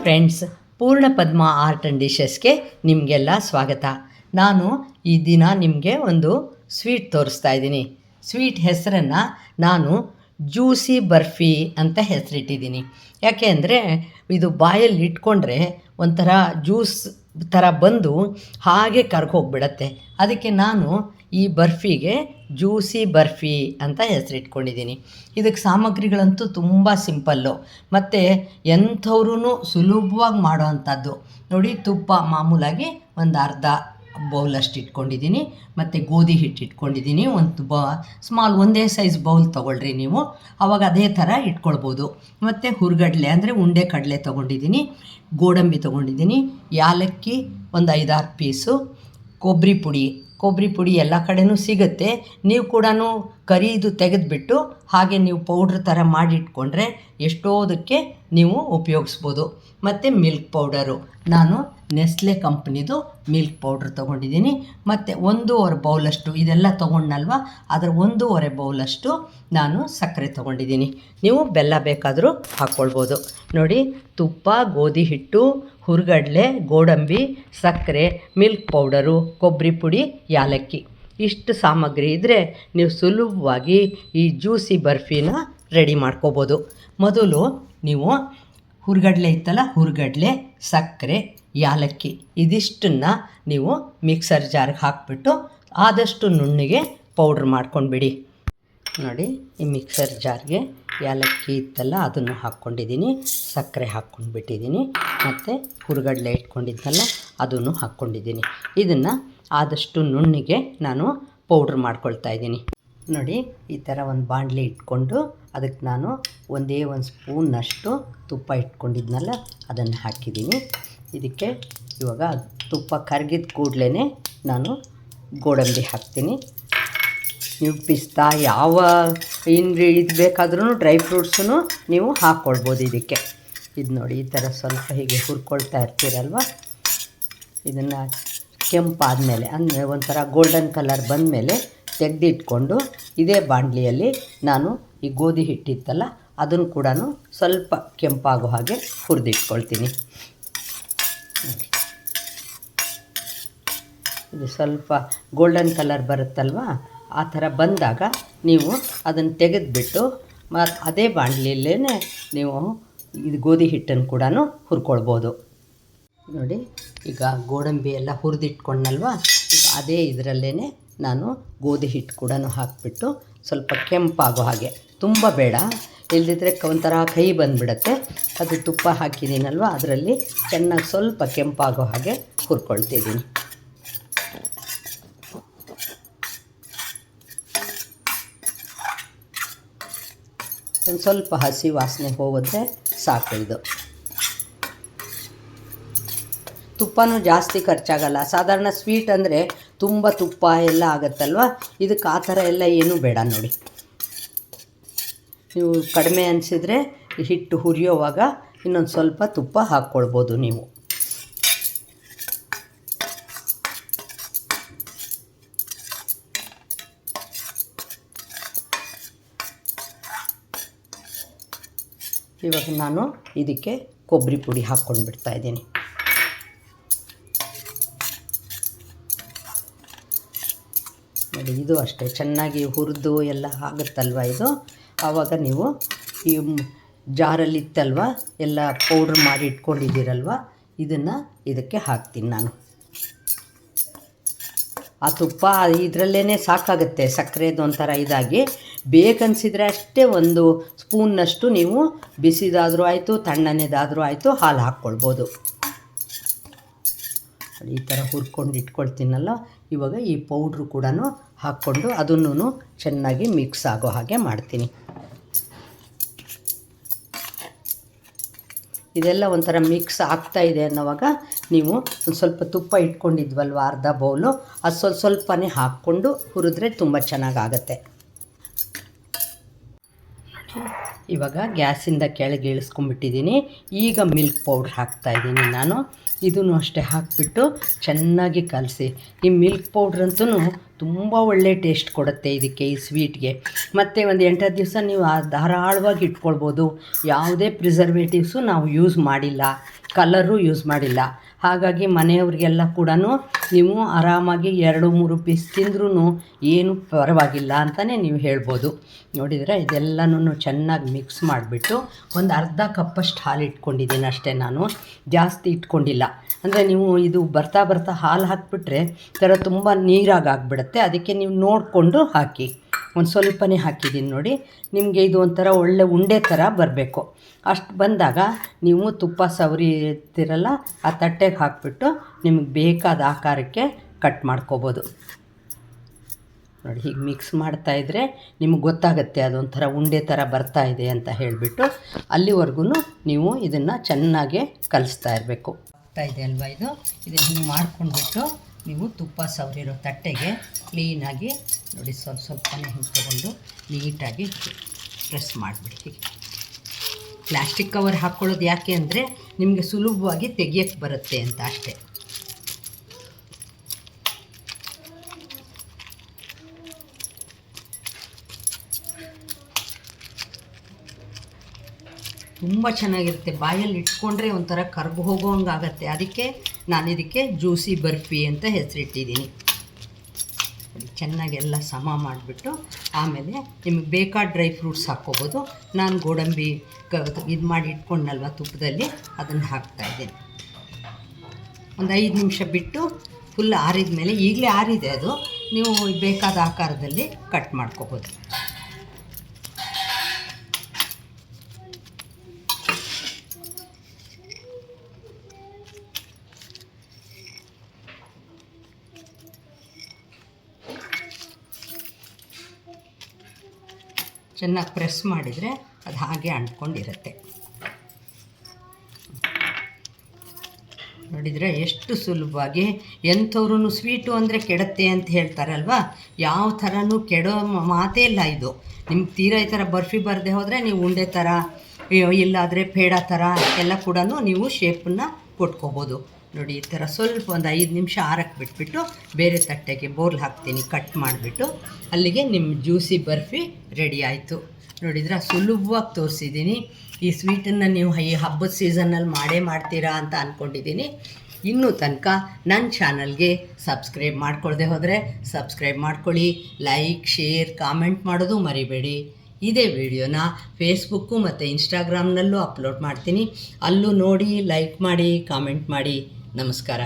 Friends, ಪೂರ್ಣ ಪದ್ಮ art and ಡಿಶಸ್ಗೆ ನಿಮಗೆಲ್ಲ ಸ್ವಾಗತ. ನಾನು ಈ ದಿನ ನಿಮಗೆ ಒಂದು ಸ್ವೀಟ್ ತೋರಿಸ್ತಾ ಇದ್ದೀನಿ. ಸ್ವೀಟ್ ಹೆಸರನ್ನು ನಾನು ಜ್ಯೂಸಿ ಬರ್ಫಿ ಅಂತ ಹೆಸರಿಟ್ಟಿದ್ದೀನಿ. ಯಾಕೆ ಅಂದರೆ ಇದು ಬಾಯಲ್ಲಿ ಇಟ್ಕೊಂಡ್ರೆ ಒಂಥರ ಜ್ಯೂಸ್ ಥರ ಬಂದು ಹಾಗೆ ಕರ್ಗೋಗ್ಬಿಡತ್ತೆ. ಅದಕ್ಕೆ ನಾನು ಈ ಬರ್ಫಿಗೆ ಜ್ಯೂಸಿ ಬರ್ಫಿ ಅಂತ ಹೆಸರಿಟ್ಕೊಂಡಿದ್ದೀನಿ. ಇದಕ್ಕೆ ಸಾಮಗ್ರಿಗಳಂತೂ ತುಂಬ ಸಿಂಪಲ್ಲು ಮತ್ತು ಎಂಥವ್ರೂ ಸುಲಭವಾಗಿ ಮಾಡೋ ಅಂಥದ್ದು. ನೋಡಿ, ತುಪ್ಪ ಮಾಮೂಲಾಗಿ ಒಂದು ಅರ್ಧ ಬೌಲಷ್ಟು ಇಟ್ಕೊಂಡಿದ್ದೀನಿ. ಮತ್ತು ಗೋಧಿ ಹಿಟ್ಟು ಇಟ್ಕೊಂಡಿದ್ದೀನಿ. ಒಂದು ಸ್ಮಾಲ್ ಒಂದೇ ಸೈಜ್ ಬೌಲ್ ತೊಗೊಳ್ರಿ ನೀವು, ಆವಾಗ ಅದೇ ಥರ ಇಟ್ಕೊಳ್ಬೋದು. ಮತ್ತು ಹುರ್ಗಡ್ಲೆ ಅಂದರೆ ಉಂಡೆ ಕಡಲೆ ತೊಗೊಂಡಿದ್ದೀನಿ, ಗೋಡಂಬಿ ತೊಗೊಂಡಿದ್ದೀನಿ, ಯಾಲಕ್ಕಿ ಒಂದು 5-6 ಪೀಸು, ಕೊಬ್ಬರಿ ಪುಡಿ ಎಲ್ಲ ಕಡೆನೂ ಸಿಗುತ್ತೆ. ನೀವು ಕೂಡ ಕರಿದು ತೆಗೆದುಬಿಟ್ಟು ಹಾಗೆ ನೀವು ಪೌಡ್ರ್ ಥರ ಮಾಡಿಟ್ಕೊಂಡ್ರೆ ಎಷ್ಟೋದಕ್ಕೆ ನೀವು ಉಪಯೋಗಿಸ್ಬೋದು. ಮತ್ತು ಮಿಲ್ಕ್ ಪೌಡರು, ನಾನು ನೆಸ್ಲೆ ಕಂಪ್ನಿದು ಮಿಲ್ಕ್ ಪೌಡ್ರ್ ತೊಗೊಂಡಿದ್ದೀನಿ. ಮತ್ತು 1.5 ಬೌಲಷ್ಟು ಇದೆಲ್ಲ ತೊಗೊಂಡಲ್ವ, ಅದರ 1.5 ಬೌಲಷ್ಟು ನಾನು ಸಕ್ಕರೆ ತೊಗೊಂಡಿದ್ದೀನಿ. ನೀವು ಬೆಲ್ಲ ಬೇಕಾದರೂ ಹಾಕ್ಕೊಳ್ಬೋದು. ನೋಡಿ, ತುಪ್ಪ, ಗೋಧಿ ಹಿಟ್ಟು, ಹುರ್ಗಡ್ಲೆ, ಗೋಡಂಬಿ, ಸಕ್ಕರೆ, ಮಿಲ್ಕ್ ಪೌಡರು, ಕೊಬ್ಬರಿ ಪುಡಿ, ಯಾಲಕ್ಕಿ, ಇಷ್ಟು ಸಾಮಗ್ರಿ ಇದ್ದರೆ ನೀವು ಸುಲಭವಾಗಿ ಈ ಜ್ಯೂಸಿ ಬರ್ಫಿನ ರೆಡಿ ಮಾಡ್ಕೋಬೋದು. ಮೊದಲು ನೀವು ಹುರ್ಗಡ್ಲೆ ಇತ್ತಲ್ಲ, ಹುರ್ಗಡ್ಲೆ, ಸಕ್ಕರೆ, ಯಾಲಕ್ಕಿ ಇದಿಷ್ಟನ್ನು ನೀವು ಮಿಕ್ಸರ್ ಜಾರ್ಗೆ ಹಾಕಿಬಿಟ್ಟು ಆದಷ್ಟು ನುಣ್ಣಗೆ ಪೌಡ್ರ್ ಮಾಡ್ಕೊಂಡ್ಬಿಡಿ. ನೋಡಿ, ಈ ಮಿಕ್ಸರ್ ಜಾರ್ಗೆ ಯಾಲಕ್ಕಿ ಇತ್ತಲ್ಲ ಅದನ್ನು ಹಾಕ್ಕೊಂಡಿದ್ದೀನಿ, ಸಕ್ಕರೆ ಹಾಕ್ಕೊಂಡ್ಬಿಟ್ಟಿದ್ದೀನಿ, ಮತ್ತು ಹುರ್ಗಡ್ಲೆ ಇಟ್ಕೊಂಡಿದ್ನಲ್ಲ ಅದನ್ನು ಹಾಕ್ಕೊಂಡಿದ್ದೀನಿ. ಇದನ್ನು ಆದಷ್ಟು ನುಣ್ಣಗೆ ನಾನು ಪೌಡ್ರ್ ಮಾಡ್ಕೊಳ್ತಾಯಿದ್ದೀನಿ. ನೋಡಿ, ಈ ಥರ ಒಂದು ಬಾಣಲಿ ಇಟ್ಕೊಂಡು ಅದಕ್ಕೆ ನಾನು ಒಂದೇ ಒಂದು ಸ್ಪೂನ್ನಷ್ಟು ತುಪ್ಪ ಇಟ್ಕೊಂಡಿದ್ನಲ್ಲ ಅದನ್ನು ಹಾಕಿದ್ದೀನಿ. ಇದಕ್ಕೆ ಇವಾಗ ತುಪ್ಪ ಕರಗಿದ ಕೂಡಲೇ ನಾನು ಗೋಡಂಬಿ ಹಾಕ್ತೀನಿ. ನೀವು ಪಿಸ್ತಾ ಯಾವ ಇದು ಬೇಕಾದ್ರೂ ಡ್ರೈ ಫ್ರೂಟ್ಸೂ ನೀವು ಹಾಕ್ಕೊಳ್ಬೋದು ಇದಕ್ಕೆ. ಇದು ನೋಡಿ, ಈ ಥರ ಸ್ವಲ್ಪ ಹೀಗೆ ಹುರ್ಕೊಳ್ತಾ ಇರ್ತೀರಲ್ವ, ಇದನ್ನು ಕೆಂಪಾದಮೇಲೆ ಅಂದರೆ ಒಂಥರ ಗೋಲ್ಡನ್ ಕಲರ್ ಬಂದಮೇಲೆ ತೆಗೆದಿಟ್ಕೊಂಡು ಇದೇ ಬಾಣಲಿಯಲ್ಲಿ ನಾನು ಈ ಗೋಧಿ ಹಿಟ್ಟಿತ್ತಲ್ಲ ಅದನ್ನು ಕೂಡ ಸ್ವಲ್ಪ ಕೆಂಪಾಗೋ ಹಾಗೆ ಹುರಿದಿಟ್ಕೊಳ್ತೀನಿ. ಇದು ಸ್ವಲ್ಪ ಗೋಲ್ಡನ್ ಕಲರ್ ಬರುತ್ತಲ್ವ, ಆ ಥರ ಬಂದಾಗ ನೀವು ಅದನ್ನು ತೆಗೆದುಬಿಟ್ಟು ಅದೇ ಬಾಣಲಿಯಲ್ಲೇ ನೀವು ಇದು ಗೋಧಿ ಹಿಟ್ಟನ್ನು ಕೂಡ ಹುರ್ಕೊಳ್ಬೋದು. ನೋಡಿ, ಈಗ ಗೋಡಂಬಿ ಎಲ್ಲ ಹುರಿದಿಟ್ಕೊಂಡಲ್ವ, ಈಗ ಅದೇ ಇದರಲ್ಲೇ ನಾನು ಗೋಧಿ ಹಿಟ್ಟು ಕೂಡ ಹಾಕಿಬಿಟ್ಟು ಸ್ವಲ್ಪ ಕೆಂಪಾಗೋ ಹಾಗೆ, ತುಂಬ ಬೇಡ, ಇಲ್ಲದಿದ್ದರೆ ಒಂಥರ ಕೈ ಬಂದುಬಿಡತ್ತೆ. ಅದು ತುಪ್ಪ ಹಾಕಿದ್ದೀನಲ್ವ ಅದರಲ್ಲಿ ಚೆನ್ನಾಗಿ ಸ್ವಲ್ಪ ಕೆಂಪಾಗೋ ಹಾಗೆ ಹುರ್ಕೊಳ್ತಿದ್ದೀನಿ. ಒಂದು ಸ್ವಲ್ಪ ಹಸಿ ವಾಸನೆ ಹೋಗಿದ್ರೆ ಸಾಕು. ಇದು ತುಪ್ಪನೂ ಜಾಸ್ತಿ ಖರ್ಚಾಗಲ್ಲ. ಸಾಧಾರಣ ಸ್ವೀಟ್ ಅಂದರೆ ತುಂಬ ತುಪ್ಪ ಎಲ್ಲ ಆಗುತ್ತಲ್ವ, ಇದಕ್ಕೆ ಆ ಥರ ಎಲ್ಲ ಏನೂ ಬೇಡ. ನೋಡಿ, ನೀವು ಕಡಿಮೆ ಅನಿಸಿದರೆ ಹಿಟ್ಟು ಹುರಿಯೋವಾಗ ಇನ್ನೊಂದು ಸ್ವಲ್ಪ ತುಪ್ಪ ಹಾಕ್ಕೊಳ್ಬೋದು ನೀವು. ಇವಾಗ ನಾನು ಇದಕ್ಕೆ ಕೊಬ್ಬರಿ ಪುಡಿ ಹಾಕ್ಕೊಂಡು ಬಿಡ್ತಾಯಿದ್ದೀನಿ. ನೋಡಿ, ಇದು ಅಷ್ಟೇ ಚೆನ್ನಾಗಿ ಹುರಿದು ಎಲ್ಲ ಆಗುತ್ತಲ್ವ ಇದು. ಆವಾಗ ನೀವು ಈ ಜಾರಲ್ಲಿ ಇತ್ತಲ್ವ ಎಲ್ಲ ಪೌಡ್ರ್ ಮಾಡಿ ಇಟ್ಕೊಂಡಿದ್ದೀರಲ್ವ, ಇದನ್ನು ಇದಕ್ಕೆ ಹಾಕ್ತೀನಿ ನಾನು. ಆ ತುಪ್ಪ ಇದರಲ್ಲೇ ಸಾಕಾಗುತ್ತೆ, ಸಕ್ಕರೆದು ಒಂಥರ ಇದಾಗಿ. ಬೇಕನ್ನಿಸಿದರೆ ಅಷ್ಟೇ ಒಂದು ಸ್ಪೂನ್ನಷ್ಟು ನೀವು ಬಿಸಿದಾದರೂ ಆಯಿತು, ತಣ್ಣನೆದಾದರೂ ಆಯಿತು, ಹಾಲು ಹಾಕ್ಕೊಳ್ಬೋದು. ಈ ಥರ ಹುರ್ಕೊಂಡು ಇಟ್ಕೊಳ್ತೀನಲ್ಲ, ಇವಾಗ ಈ ಪೌಡ್ರು ಕೂಡ ಹಾಕ್ಕೊಂಡು ಅದನ್ನು ಚೆನ್ನಾಗಿ ಮಿಕ್ಸ್ ಆಗೋ ಹಾಗೆ ಮಾಡ್ತೀನಿ. ಇದೆಲ್ಲ ಒಂಥರ ಮಿಕ್ಸ್ ಆಗ್ತಾಯಿದೆ ಅನ್ನೋವಾಗ ನೀವು ಒಂದು ಸ್ವಲ್ಪ ತುಪ್ಪ ಇಟ್ಕೊಂಡಿದ್ವಲ್ವ ಅರ್ಧ ಬೌಲು, ಅದು ಸ್ವಲ್ಪನೇ ಹಾಕ್ಕೊಂಡು ಹುರಿದ್ರೆ ತುಂಬ ಚೆನ್ನಾಗಾಗತ್ತೆ. ಇವಾಗ ಗ್ಯಾಸಿಂದ ಕೆಳಗೆ ಇಳಿಸ್ಕೊಂಡ್ಬಿಟ್ಟಿದ್ದೀನಿ. ಈಗ ಮಿಲ್ಕ್ ಪೌಡ್ರ್ ಹಾಕ್ತಾಯಿದ್ದೀನಿ ನಾನು. ಇದನ್ನು ಅಷ್ಟೇ ಹಾಕಿಬಿಟ್ಟು ಚೆನ್ನಾಗಿ ಕಲಸಿ. ಈ ಮಿಲ್ಕ್ ಪೌಡ್ರಂತೂ ತುಂಬ ಒಳ್ಳೆ ಟೇಸ್ಟ್ ಕೊಡುತ್ತೆ ಇದಕ್ಕೆ, ಈ ಸ್ವೀಟ್ಗೆ. ಮತ್ತು ಒಂದು 8-10 ದಿವಸ ನೀವು ಧಾರಾಳವಾಗಿ ಇಟ್ಕೊಳ್ಬೋದು. ಯಾವುದೇ ಪ್ರಿಸರ್ವೇಟಿವ್ಸು ನಾವು ಯೂಸ್ ಮಾಡಿಲ್ಲ. ಕಲರು ಯೂಸ್ ಮಾಡಿಲ್ಲ. ಹಾಗಾಗಿ ಮನೆಯವ್ರಿಗೆಲ್ಲ ಕೂಡ ನೀವು ಆರಾಮಾಗಿ 2-3 ಪೀಸ್ ತಿಂದ್ರೂ ಏನು ಪರವಾಗಿಲ್ಲ ಅಂತಲೇ ನೀವು ಹೇಳ್ಬೋದು. ನೋಡಿದರೆ ಇದೆಲ್ಲನೂ ಚೆನ್ನಾಗಿ ಮಿಕ್ಸ್ ಮಾಡಿಬಿಟ್ಟು ಒಂದು ಅರ್ಧ ಕಪ್ಪಷ್ಟು ಹಾಲು ಇಟ್ಕೊಂಡಿದ್ದೀನಿ ಅಷ್ಟೇ, ನಾನು ಜಾಸ್ತಿ ಇಟ್ಕೊಂಡಿಲ್ಲ. ಅಂದರೆ ನೀವು ಇದು ಬರ್ತಾ ಹಾಲು ಹಾಕಿಬಿಟ್ರೆ ತುಂಬ ನೀರಾಗಿಬಿಡುತ್ತೆ. ಅದಕ್ಕೆ ನೀವು ನೋಡಿಕೊಂಡು ಹಾಕಿ. ಒಂದು ಸ್ವಲ್ಪನೇ ಹಾಕಿದ್ದೀನಿ ನೋಡಿ. ನಿಮಗೆ ಇದು ಒಂಥರ ಒಳ್ಳೆ ಉಂಡೆ ಥರ ಬರಬೇಕು. ಅಷ್ಟು ಬಂದಾಗ ನೀವು ತುಪ್ಪ ಸವರಿರ್ತೀರಲ್ಲ, ಆ ತಟ್ಟೆಗೆ ಹಾಕಿಬಿಟ್ಟು ನಿಮಗೆ ಬೇಕಾದ ಆಕಾರಕ್ಕೆ ಕಟ್ ಮಾಡ್ಕೋಬೋದು. ನೋಡಿ, ಹೀಗೆ ಮಿಕ್ಸ್ ಮಾಡ್ತಾಯಿದ್ರೆ ನಿಮಗೆ ಗೊತ್ತಾಗುತ್ತೆ ಅದೊಂಥರ ಉಂಡೆ ಥರ ಬರ್ತಾಯಿದೆ ಅಂತ ಹೇಳಿಬಿಟ್ಟು. ಅಲ್ಲಿವರೆಗೂ ನೀವು ಇದನ್ನು ಚೆನ್ನಾಗೆ ಕಲಿಸ್ತಾ ಇರಬೇಕು. ಆಗ್ತಾಯಿದೆ ಅಲ್ವಾ ಇದು. ಇದನ್ನು ಹಿಂಗೆ ಮಾಡ್ಕೊಂಡ್ಬಿಟ್ಟು ನೀವು ತುಪ್ಪ ಸವರಿರೋ ತಟ್ಟೆಗೆ ಕ್ಲೀನಾಗಿ ನೋಡಿ ಸ್ವಲ್ಪನೇ ಹಿಂಗೆ ತೊಗೊಂಡು ನೀಟಾಗಿ ಪ್ರೆಸ್ ಮಾಡಿಬಿಡಿ. ಹೀಗೆ ಪ್ಲಾಸ್ಟಿಕ್ ಕವರ್ ಹಾಕ್ಕೊಳ್ಳೋದು ಯಾಕೆ ಅಂದರೆ ನಿಮಗೆ ಸುಲಭವಾಗಿ ತೆಗಿಯೋಕ್ಕೆ ಬರುತ್ತೆ ಅಂತ ಅಷ್ಟೇ. ತುಂಬ ಚೆನ್ನಾಗಿರುತ್ತೆ. ಬಾಯಲ್ಲಿ ಇಟ್ಕೊಂಡ್ರೆ ಒಂಥರ ಕರ್ಗು ಹೋಗೋಂಗಾಗತ್ತೆ. ಅದಕ್ಕೆ ನಾನು ಇದಕ್ಕೆ ಜ್ಯೂಸಿ ಬರ್ಫಿ ಅಂತ ಹೆಸರಿಟ್ಟಿದ್ದೀನಿ. ಚೆನ್ನಾಗೆಲ್ಲ ಸಮ ಮಾಡಿಬಿಟ್ಟು ಆಮೇಲೆ ನಿಮಗೆ ಬೇಕಾದ ಡ್ರೈ ಫ್ರೂಟ್ಸ್ ಹಾಕ್ಕೋಬೋದು. ನಾನು ಗೋಡಂಬಿ ಇದು ಮಾಡಿ ಇಟ್ಕೊಂಡಲ್ವ ತುಪ್ಪದಲ್ಲಿ, ಅದನ್ನು ಹಾಕ್ತಾಯಿದ್ದೀನಿ. ಒಂದು 5 ನಿಮಿಷ ಬಿಟ್ಟು ಫುಲ್ ಆರಿದ ಮೇಲೆ, ಈಗಲೇ ಆರಿದೆ ಅದು, ನೀವು ಬೇಕಾದ ಆಕಾರದಲ್ಲಿ ಕಟ್ ಮಾಡ್ಕೋಬೋದು. ಚೆನ್ನಾಗಿ ಪ್ರೆಸ್ ಮಾಡಿದರೆ ಅದು ಹಾಗೆ ಅಂಟ್ಕೊಂಡಿರುತ್ತೆ. ನೋಡಿದರೆ ಎಷ್ಟು ಸುಲಭವಾಗಿ. ಎಂಥವ್ರೂ ಸ್ವೀಟು ಅಂದರೆ ಕೆಡುತ್ತೆ ಅಂತ ಹೇಳ್ತಾರಲ್ವ, ಯಾವ ಥರನೂ ಕೆಡೋ ಮಾತೇ ಇಲ್ಲ ಇದು. ನಿಮ್ಗೆ ತೀರಾ ಈ ಥರ ಬರ್ಫಿ ಬರದೆ ಹೋದರೆ ನೀವು ಉಂಡೆ ಥರ, ಇಲ್ಲಾದರೆ ಪೇಡ ಥರ ಎಲ್ಲ ಕೂಡ ನೀವು ಶೇಪನ್ನು ಕೊಟ್ಕೋಬೋದು. ನೋಡಿ, ಈ ಥರ ಸ್ವಲ್ಪ ಒಂದು 5 ನಿಮಿಷ ಆರಕ್ಕೆ ಬಿಟ್ಬಿಟ್ಟು ಬೇರೆ ತಟ್ಟೆಗೆ ಬೋರ್ಲ್ ಹಾಕ್ತೀನಿ ಕಟ್ ಮಾಡಿಬಿಟ್ಟು. ಅಲ್ಲಿಗೆ ನಿಮ್ಮ ಜ್ಯೂಸಿ ಬರ್ಫಿ ರೆಡಿ ಆಯಿತು. ನೋಡಿದ್ರೆ ಸುಲಭವಾಗಿ ತೋರಿಸಿದ್ದೀನಿ. ಈ ಸ್ವೀಟನ್ನು ನೀವು ಈ ಹಬ್ಬದ ಸೀಸನ್ನಲ್ಲಿ ಮಾಡ್ತೀರಾ ಅಂತ ಅಂದ್ಕೊಂಡಿದ್ದೀನಿ. ಇನ್ನೂ ತನಕ ನನ್ನ ಚಾನಲ್ಗೆ ಸಬ್ಸ್ಕ್ರೈಬ್ ಮಾಡ್ಕೊಳ್ಳದೆ ಹೋದರೆ ಸಬ್ಸ್ಕ್ರೈಬ್ ಮಾಡ್ಕೊಳ್ಳಿ. ಲೈಕ್, ಶೇರ್, ಕಾಮೆಂಟ್ ಮಾಡೋದು ಮರಿಬೇಡಿ. ಇದೇ ವಿಡಿಯೋನ ಫೇಸ್ಬುಕ್ಕು ಮತ್ತು ಇನ್ಸ್ಟಾಗ್ರಾಮ್ನಲ್ಲೂ ಅಪ್ಲೋಡ್ ಮಾಡ್ತೀನಿ. ಅಲ್ಲೂ ನೋಡಿ, ಲೈಕ್ ಮಾಡಿ, ಕಾಮೆಂಟ್ ಮಾಡಿ. ನಮಸ್ಕಾರ.